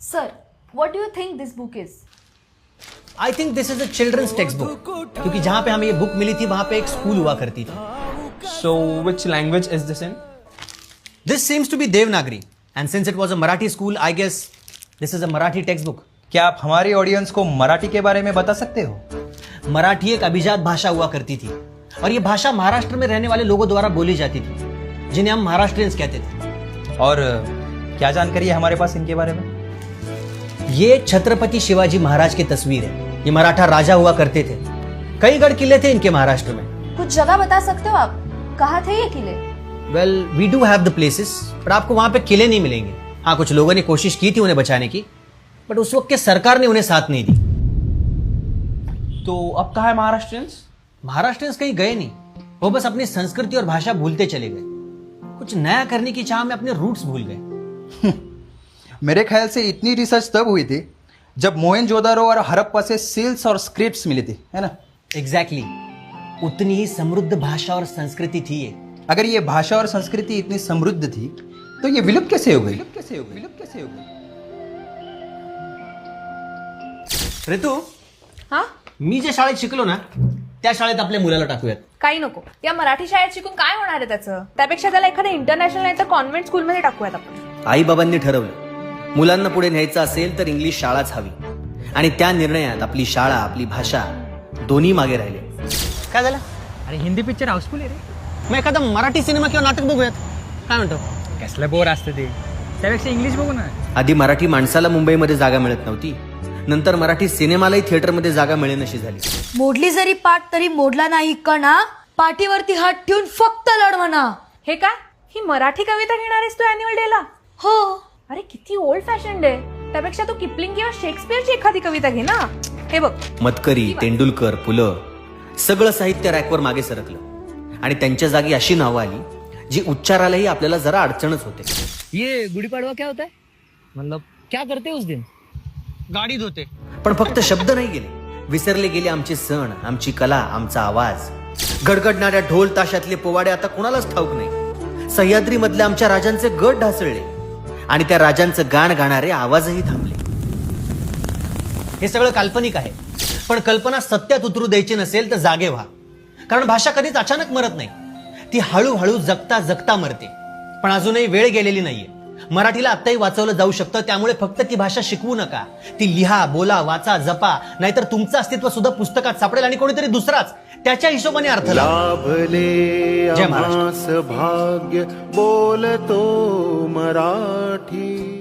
Sir, what do you think this book is? I think this is a children's text book, क्योंकि जहां पे हमें ये book milli थी वहां पे एक स्कूल हुआ करती थी. So, which language is this in? This seems to be Devanagari, and since it was a Marathi school, I guess this is a Marathi text book. क्या आप हमारे ऑडियंस को मराठी के बारे में बता सकते हो? मराठी एक अभिजात भाषा हुआ करती थी, और ये भाषा महाराष्ट्र में रहने वाले लोगों द्वारा बोली जाती थी, जिन्हें हम महाराष्ट्रियंस कहते थे. और क्या जानकारी है हमारे पास इनके बारे में? ये छत्रपति शिवाजी महाराज की तस्वीर है. ये मराठा राजा हुआ करते थे. कई गढ़ किले थे इनके महाराष्ट्र में. कुछ जगह बता सकते हो आप? कहाँ थे ये किले? Well, we do have the places, पर आपको वहां पे किले नहीं मिलेंगे. हाँ, कुछ लोगों ने कोशिश की थी उन्हें बचाने की, बट उस वक्त के सरकार ने उन्हें साथ नहीं दी. तो अब कहाँ है महाराष्ट्रियंस? महाराष्ट्रियंस कहीं गए नहीं, वो बस अपनी संस्कृति और भाषा भूलते चले गए. कुछ नया करने की चाह में अपने रूट्स भूल गए. मेरे ख्याल से इतनी रिसर्च तब हुई थी जब मोहनजोदारो और हड़प्पा से सील्स और स्क्रिप्ट्स मिली थी, है ना? एग्जैक्टली. उतनी ही समृद्ध भाषा और संस्कृति थी ये. अगर ये भाषा और संस्कृति इतनी समृद्ध थी तो ये विलुप्त कैसे हो गई? ऋतू, हा? मी जे शाळेत शिकलो ना, त्या शाळेत आपल्या मुलाला टाकूयात. काही नको. या मराठी शाळेत शिकून काय होणार आहे त्याचं? त्यापेक्षा त्याला एखाद्या इंटरनॅशनल नाही तर कॉन्व्हेंट स्कूलमध्ये टाकूयात आपण. आई बाबांनी ठरवलं, मुलांना पुढे न्यायचं असेल तर इंग्लिश शाळाच हवी, आणि त्या निर्णयात आपली शाळा, आपली भाषा दोन्ही मागे राहिले. काय झालं? अरे हिंदी पिक्चर हाऊसफुल आहे रे. मग एखादा मराठी सिनेमा किंवा नाटक बघूयात. काय म्हणतो? कसलं बोर असतं ते, त्यापेक्षा इंग्लिश बघू ना. आधी मराठी माणसाला मुंबईमध्ये जागा मिळत नव्हती, नंतर मराठी सिनेमालाही थिएटरमध्ये जागा मिळेनशी झाली. मोडली जरी पाठ तरी मोडला नाही कणा, पाठीवरती हात ठेवून फक्त लढ म्हणा. हे काय? ही मराठी कविता घेणार आहेस तू अॅन्युअल डेला? हो. अरे किती ओल्ड फॅशन आहे. त्यापेक्षा तू किपलिंग किंवा शेक्सपियरची एखादी कविता घे ना. हे बघ, मतकरी, तेंडुलकर, पुलं सगळं साहित्य रॅकवर मागे सरकलं, आणि त्यांच्या जागी अशी नावं आली जी उच्चारालाही आपल्याला जरा अडचणच होते. ये गुड़ी पड़वा क्या होता है? मतलब क्या करते उस दिन? गाडी धुते. पण फक्त शब्द नाही गेले, विसरले गेले आमचे सण, आमची कला, आमचा आवाज. गडगडणाऱ्या ढोल ताशातले पोवाडे आता कुणालाच ठाऊक नाही. सह्याद्री मधल्या आमच्या राजांचे गट ढासळले, आणि त्या राजांचं गाण गाणारे आवाजही थांबले. हे सगळं काल्पनिक आहे, पण कल्पना सत्यात उतरू द्यायची नसेल तर जागे व्हा. कारण भाषा कधीच अचानक मरत नाही, ती हळूहळू जगता जगता मरते. पण अजूनही वेळ गेलेली नाहीये. मराठीला आत्ताही वाचवलं जाऊ शकतं. त्यामुळे फक्त ती भाषा शिकवू नका, ती लिहा, बोला, वाचा, जपा. नाहीतर तुमचं अस्तित्व सुद्धा पुस्तकात सापडेल, आणि कोणीतरी दुसराच त्याच्या हिशोबाने अर्थ लाभले जय महाराष्ट्र. भाग्य बोलतो मराठी.